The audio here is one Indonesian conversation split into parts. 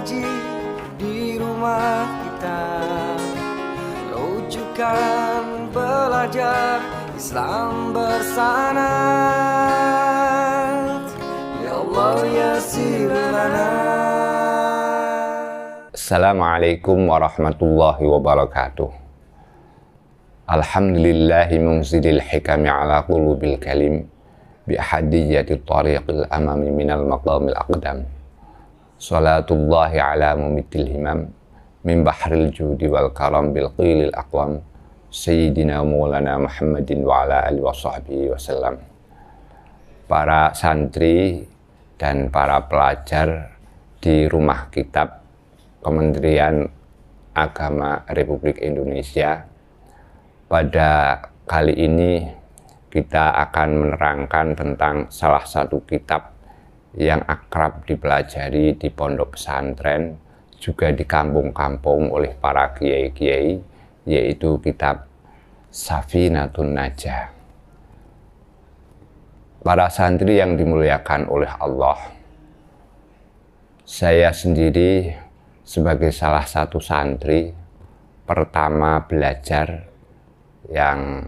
ngaji di rumah kita, rujukan belajar Islam bersanad. Ya Allah yassir lana. Assalamualaikum warahmatullahi wabarakatuh. Alhamdulillahi munzilil hikami ala qulubil kalim bi ahadiyyati tariqil amami minal maqamil aqdam. Salatullahi ala mumitil himam min bahril judi wal karam bil qilil aqwam Sayyidina Maulana Muhammadin wa ala alihi wa sahbihi wasallam. Para santri dan para pelajar di Rumah Kitab Kementerian Agama Republik Indonesia, pada kali ini kita akan menerangkan tentang salah satu kitab yang akrab dipelajari di pondok pesantren, juga di kampung-kampung oleh para kiai-kiai, yaitu kitab Safinatun Najah. Para santri yang dimuliakan oleh Allah, saya sendiri sebagai salah satu santri pertama belajar, yang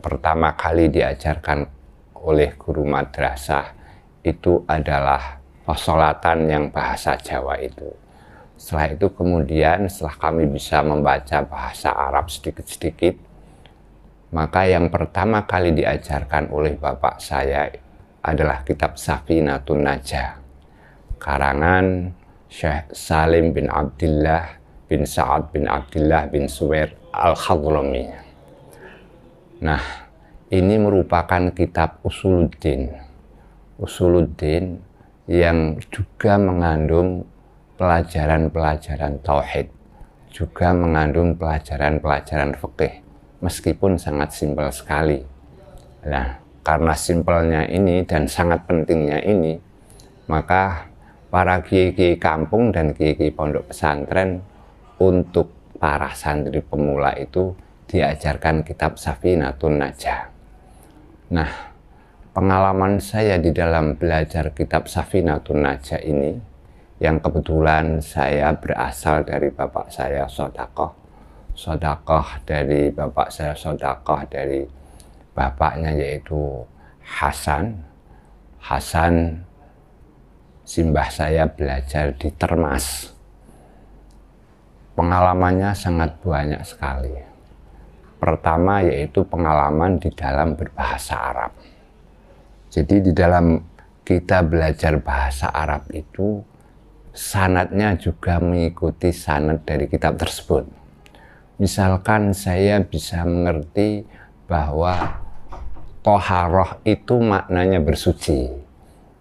pertama kali diajarkan oleh guru madrasah itu adalah pesolatan yang bahasa Jawa itu. Setelah itu kemudian setelah kami bisa membaca bahasa Arab sedikit-sedikit, maka yang pertama kali diajarkan oleh bapak saya adalah kitab Safinatun Najah, karangan Syekh Salim bin Abdullah bin Sa'ad bin Abdullah bin Suwair Al-Khadrami. Nah, ini merupakan kitab Usuluddin yang juga mengandung pelajaran-pelajaran tauhid, juga mengandung pelajaran-pelajaran fikih, meskipun sangat simpel sekali. Nah, karena simpelnya ini dan sangat pentingnya ini, maka para kiai-kiai kampung dan kiai-kiai pondok pesantren untuk para santri pemula itu diajarkan kitab Safinatun Najah. Nah, pengalaman saya di dalam belajar kitab Safinatun Najah ini, yang kebetulan saya berasal dari bapak saya sodakoh dari bapak saya, sodakoh dari bapaknya yaitu Hasan simbah saya belajar di Termas. Pengalamannya sangat banyak sekali. Pertama yaitu pengalaman di dalam berbahasa Arab. Jadi di dalam kita belajar bahasa Arab itu sanadnya juga mengikuti sanad dari kitab tersebut. Misalkan saya bisa mengerti bahwa toharoh itu maknanya bersuci,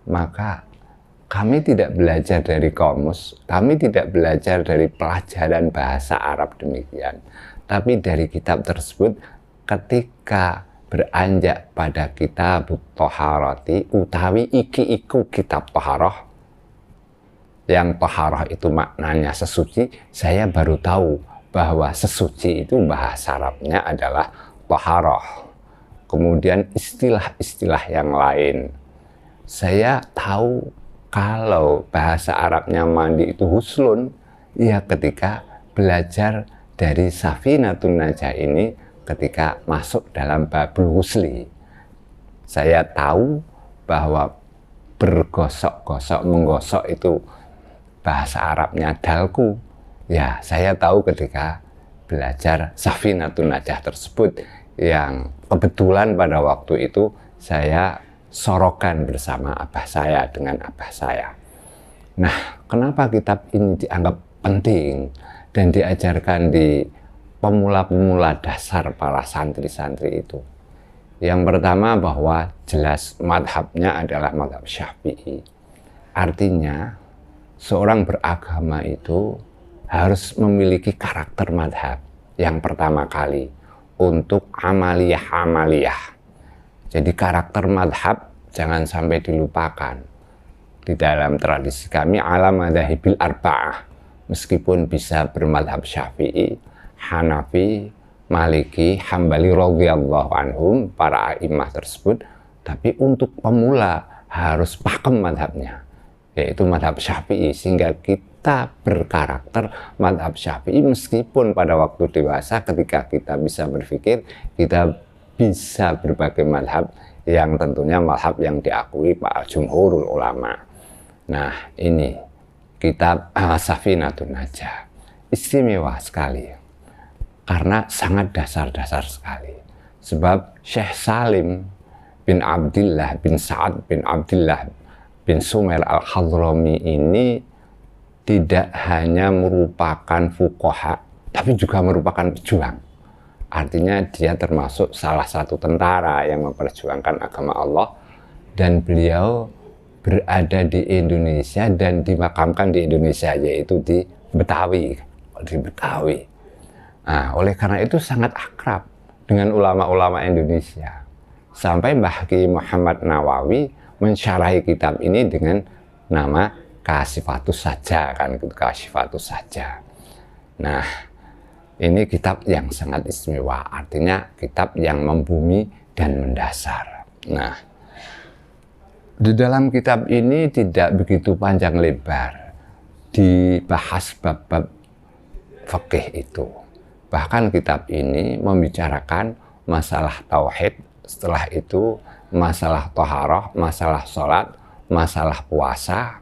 maka kami tidak belajar dari kamus, kami tidak belajar dari pelajaran bahasa Arab demikian, tapi dari kitab tersebut. Ketika beranjak pada kitab toharoti utawi iki iku kitab toharoh, yang toharoh itu maknanya sesuci, saya baru tahu bahwa sesuci itu bahasa Arabnya adalah toharoh. Kemudian istilah-istilah yang lain, saya tahu kalau bahasa Arabnya mandi itu huslun, ya ketika belajar dari Safinatun Najah ini, ketika masuk dalam babul husli, saya tahu bahwa bergosok-gosok, menggosok itu bahasa Arabnya dalku. Ya, saya tahu ketika belajar Safinatun Najah tersebut, yang kebetulan pada waktu itu saya sorokan bersama abah saya dengan abah saya. Nah, kenapa kitab ini dianggap penting dan diajarkan di pemula-pemula dasar para santri-santri itu? Yang pertama bahwa jelas madhabnya adalah madhab Syafi'i. Artinya seorang beragama itu harus memiliki karakter madhab yang pertama kali untuk amaliyah. Jadi karakter madhab jangan sampai dilupakan. Di dalam tradisi kami ala madhahibil arba'ah, meskipun bisa bermadhab Syafi'i, Hanafi, Maliki, Hambali radhiyallahu anhum, para a'imah tersebut, tapi untuk pemula harus pakem madhabnya, yaitu madhab Syafi'i, sehingga kita berkarakter mazhab Syafi'i, meskipun pada waktu dewasa ketika kita bisa berpikir, kita bisa berbagai mazhab yang tentunya mazhab yang diakui Pak Jumhurul Ulama. Nah, ini kitab Safinatun Najah istimewa sekali karena sangat dasar-dasar sekali. Sebab Syekh Salim bin Abdillah bin Sa'ad bin Abdillah bin Sumer al-Hadrami ini tidak hanya merupakan fuqaha, tapi juga merupakan pejuang. Artinya dia termasuk salah satu tentara yang memperjuangkan agama Allah, dan beliau berada di Indonesia dan dimakamkan di Indonesia, yaitu di Betawi. Nah, oleh karena itu sangat akrab dengan ulama-ulama Indonesia. Sampai Mbah Ki Muhammad Nawawi mensyarahi kitab ini dengan nama Kasyifatus Saja, kan gitu, Kasyifatus Saja. Nah, ini kitab yang sangat istimewa, artinya kitab yang membumi dan mendasar. Nah, di dalam kitab ini tidak begitu panjang lebar dibahas bab-bab fikih itu. Bahkan kitab ini membicarakan masalah tauhid, setelah itu masalah toharoh, masalah sholat, masalah puasa,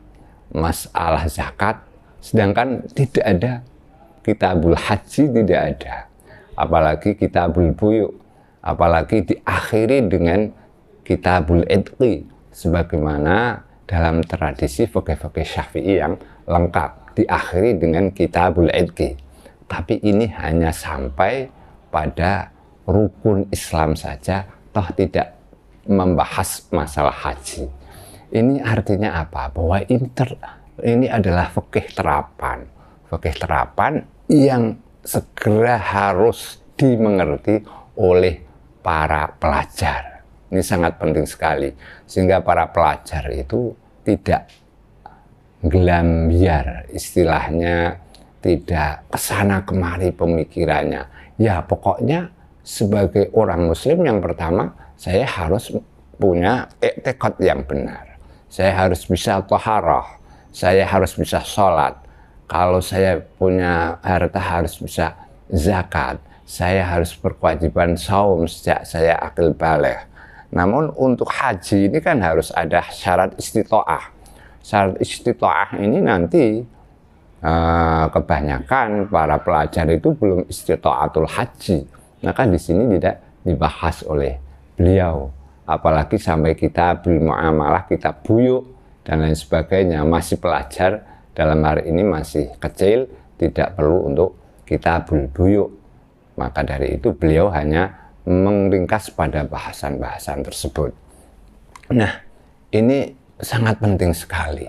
masalah zakat, sedangkan tidak ada kitabul haji, tidak ada, apalagi kitabul buyu, apalagi diakhiri dengan kitabul idqi, sebagaimana dalam tradisi fikih-fikih Syafi'i yang lengkap diakhiri dengan kitabul idqi. Tapi ini hanya sampai pada rukun Islam saja, toh tidak membahas masalah haji. Ini artinya apa? Bahwa ini adalah fikih terapan yang segera harus dimengerti oleh para pelajar. Ini sangat penting sekali, sehingga para pelajar itu tidak gelambiar, istilahnya tidak kesana kemari pemikirannya. Ya pokoknya sebagai orang muslim yang pertama, saya harus punya tekad yang benar. Saya harus bisa thaharah, saya harus bisa sholat. Kalau saya punya harta harus bisa zakat. Saya harus berkewajiban saum sejak saya akil baligh. Namun untuk haji ini kan harus ada syarat istita'ah. Syarat istita'ah ini nanti kebanyakan para pelajar itu belum istita'atul haji. Maka di sini tidak dibahas oleh beliau. Apalagi sampai kitabul muamalah, kitab buyuk dan lain sebagainya, masih pelajar. Dalam hari ini masih kecil, tidak perlu untuk kitabul buyuk. Maka dari itu beliau hanya meringkas pada bahasan-bahasan tersebut. Nah, ini sangat penting sekali.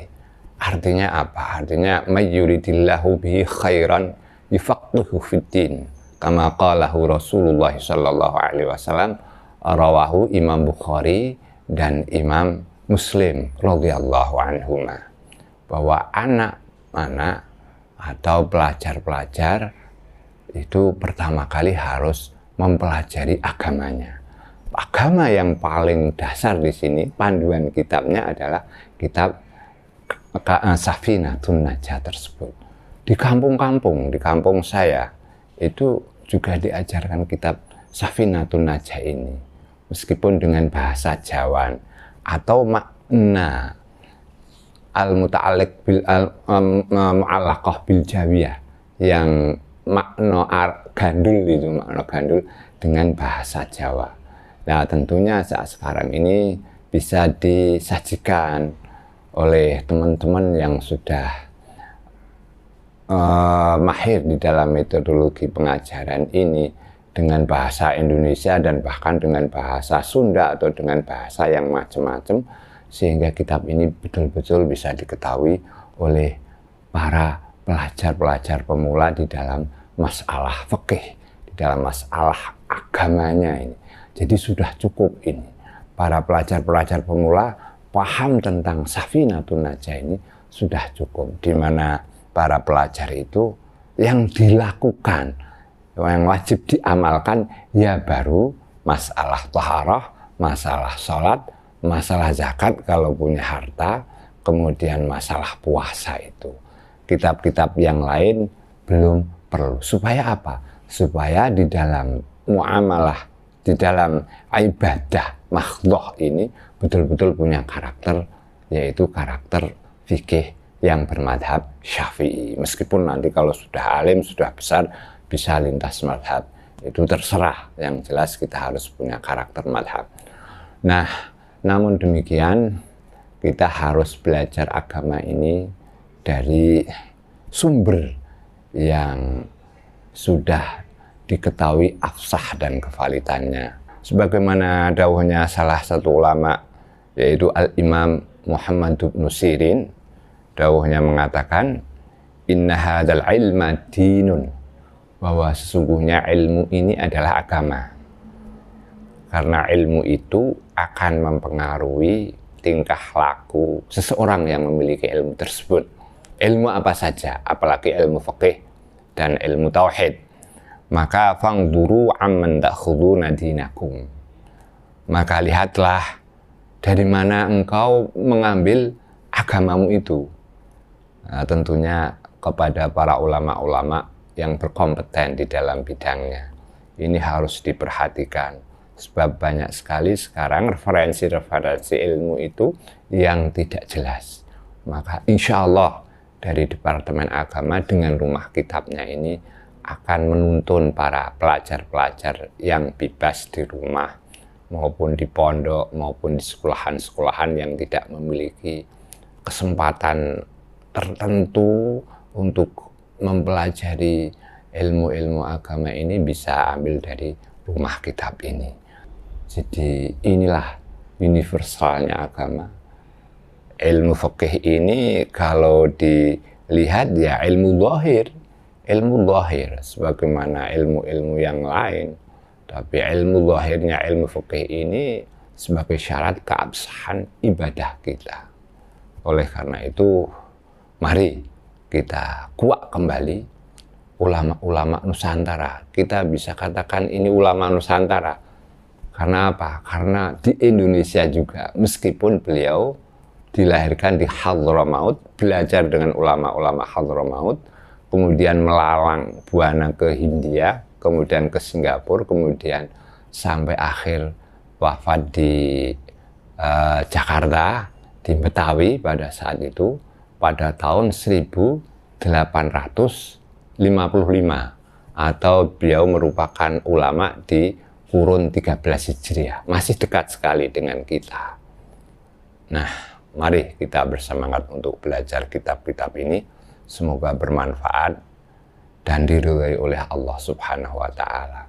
Artinya apa? Artinya mayyuridillahu bihi khairan yufaqihu fiddin. Kama qalahu Rasulullah sallallahu alaihi wasallam, rawahu Imam Bukhari dan Imam Muslim radhiyallahu anhuma. Bahwa anak-anak atau pelajar-pelajar itu pertama kali harus mempelajari agamanya. Agama yang paling dasar di sini, panduan kitabnya adalah kitab Safinatun Najah tersebut. Di kampung-kampung, di kampung saya itu juga diajarkan kitab Safinatun Najah ini, meskipun dengan bahasa Jawa atau makna al-muta'alliq bil mu'allaqah bil jawiyah, yang makna gandul itu, makna gandul dengan bahasa Jawa. Nah, tentunya saat sekarang ini bisa disajikan oleh teman-teman yang sudah mahir di dalam metodologi pengajaran ini dengan bahasa Indonesia dan bahkan dengan bahasa Sunda atau dengan bahasa yang macam-macam, sehingga kitab ini betul-betul bisa diketahui oleh para pelajar-pelajar pemula di dalam masalah fikih, di dalam masalah agamanya ini. Jadi sudah cukup ini. Para pelajar-pelajar pemula paham tentang Safinatun Najah ini sudah cukup. Di mana para pelajar itu yang dilakukan, yang wajib diamalkan, ya baru masalah thaharah, masalah sholat, masalah zakat kalau punya harta, kemudian masalah puasa itu. kitab-kitab yang lain belum perlu. Supaya apa? Supaya di dalam muamalah, di dalam ibadah mahdhah ini betul-betul punya karakter, yaitu karakter fikih yang bermadhab Syafi'i. Meskipun nanti kalau sudah alim, sudah besar, bisa lintas madhab, itu terserah. Yang jelas kita harus punya karakter madhab. Nah, namun demikian kita harus belajar agama ini dari sumber yang sudah diketahui afsah dan kevalitannya. Sebagaimana dawuhnya salah satu ulama, yaitu Al-Imam Muhammad bin Sirin, dawuhnya mengatakan, inna hadzal ilma dinun, bahwa sesungguhnya ilmu ini adalah agama. Karena ilmu itu akan mempengaruhi tingkah laku seseorang yang memiliki ilmu tersebut. Ilmu apa saja, apalagi ilmu fikih dan ilmu tauhid. Maka fangduru amman ta'khuduna dinakum. Maka lihatlah dari mana engkau mengambil agamamu itu. Nah, tentunya kepada para ulama-ulama yang berkompeten di dalam bidangnya. Ini harus diperhatikan, sebab banyak sekali sekarang referensi-referensi ilmu itu yang tidak jelas. Maka insya Allah dari Departemen Agama dengan rumah kitabnya ini akan menuntun para pelajar-pelajar yang bebas di rumah maupun di pondok maupun di sekolahan-sekolahan yang tidak memiliki kesempatan tertentu untuk mempelajari ilmu-ilmu agama ini, bisa ambil dari rumah kitab ini. Jadi inilah universalnya agama. Ilmu fikih ini kalau dilihat ya ilmu zahir sebagaimana ilmu-ilmu yang lain. Tapi ilmu zahirnya ilmu fikih ini sebagai syarat keabsahan ibadah kita. Oleh karena itu, mari kita kuak kembali ulama-ulama Nusantara. Kita bisa katakan ini ulama Nusantara. Karena apa? Karena di Indonesia juga, meskipun beliau dilahirkan di Hadramaut, belajar dengan ulama-ulama Hadramaut, kemudian melalang buana ke Hindia, kemudian ke Singapura, kemudian sampai akhir wafat di Jakarta, di Betawi pada saat itu, pada tahun 1855, atau beliau merupakan ulama di kurun 13 Hijriah, masih dekat sekali dengan kita. Nah, mari kita bersemangat untuk belajar kitab-kitab ini. Semoga bermanfaat dan diridhai oleh Allah Subhanahu wa Ta'ala.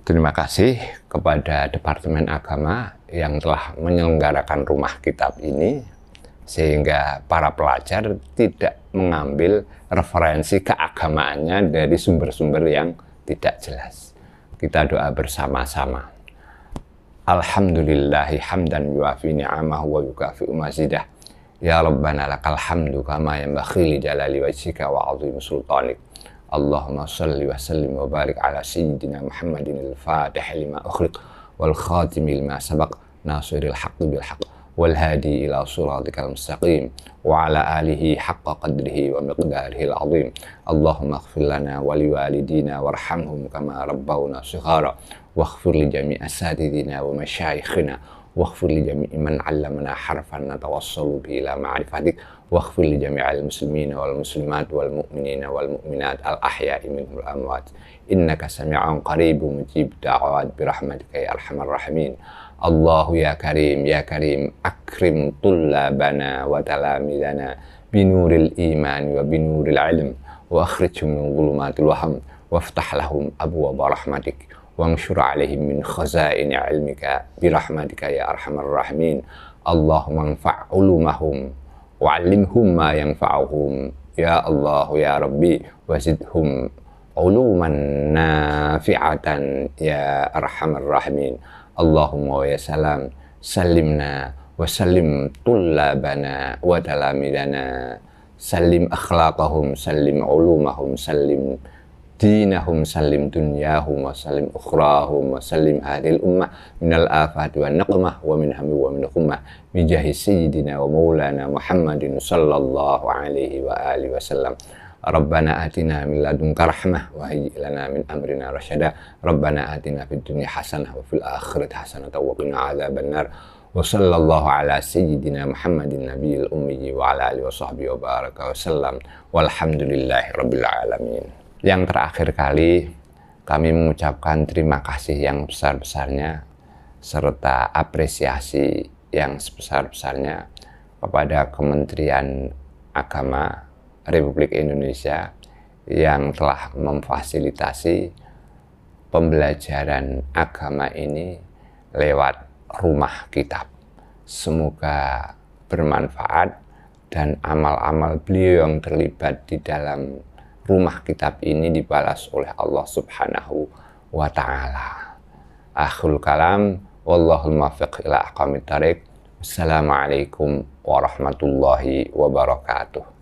Terima kasih kepada Departemen Agama yang telah menyelenggarakan rumah kitab ini, sehingga para pelajar tidak mengambil referensi keagamaannya dari sumber-sumber yang tidak jelas. Kita doa bersama-sama. Alhamdulillahi hamdan yuafi ni'amahu wa yukafi'u mazidah. Ya Rabbana lakal hamdu kama yanbaghi li jalali wajhika wa 'azimi sultanik. Allahumma shalli wa sallim wa barik ala sayyidina Muhammadin al-Fatih lima ukhliq wal khatimi lima sabaq nasiril haqqi bil haqq wal hadi ila siratikal mustaqim wa ala alihi haqqa qadrihi wa miqdarihi al-'azim. Allahumma ighfir lana wa liwalidina warhamhum kama rabbawna shighara waghfir li jami'i asatidina wa masyayikhina واغفر لجميع من علمنا حرفا نتوصل به إلى معرفتك واغفر لجميع المسلمين والمسلمات والمؤمنين والمؤمنات الأحياء منهم الأموات إنك سميع قريب مجيب دعوات برحمتك يا أرحم الراحمين. الله يا كريم أكرم طلابنا وتلاميذنا بنور الإيمان وبنور العلم وأخرجهم من ظلمات الوهم وافتح لهم أبواب رحمتك وانشر عليهم من خزائن علمك برحمتك يا أرحم الراحمين. اللهم انفع علومهم وعلمهم ما ينفعهم يا الله يا ربي وزدهم علوما نافعة يا أرحم الراحمين. اللهم ويا سلام سلمنا وسلم طلابنا وتلاميذنا، سلم أخلاقهم، سلم علومهم، سلم dinahum salim dunyahum wa salim ukhrahum wa salim hadil ummah minal afati wa naqmah wa min hammi wa min khummah bijahi sayyidina wa maulana Muhammadin sallallahu alaihi wa alihi wasallam. Rabbana atina min ladunka rahmah wa hayyi lana min amrina rasyada. Rabbana atina fid dunya hasanah wa fil akhirati hasanah wa qina adzabannar. Wa sallallahu ala sayyidina Muhammadin nabiyil ummi wa ala alihi wa sahbihi wa baraka wa sallam. Walhamdulillahi rabbil alamin. Yang terakhir kali kami mengucapkan terima kasih yang besar-besarnya serta apresiasi yang sebesar-besarnya kepada Kementerian Agama Republik Indonesia yang telah memfasilitasi pembelajaran agama ini lewat rumah kitab. Semoga bermanfaat dan amal-amal beliau yang terlibat di dalam rumah kitab ini dibalas oleh Allah Subhanahu wa Ta'ala. Akhirul kalam, wallahul muwaffiq ila aqwamit thariq. Wassalamualaikum warahmatullahi wabarakatuh.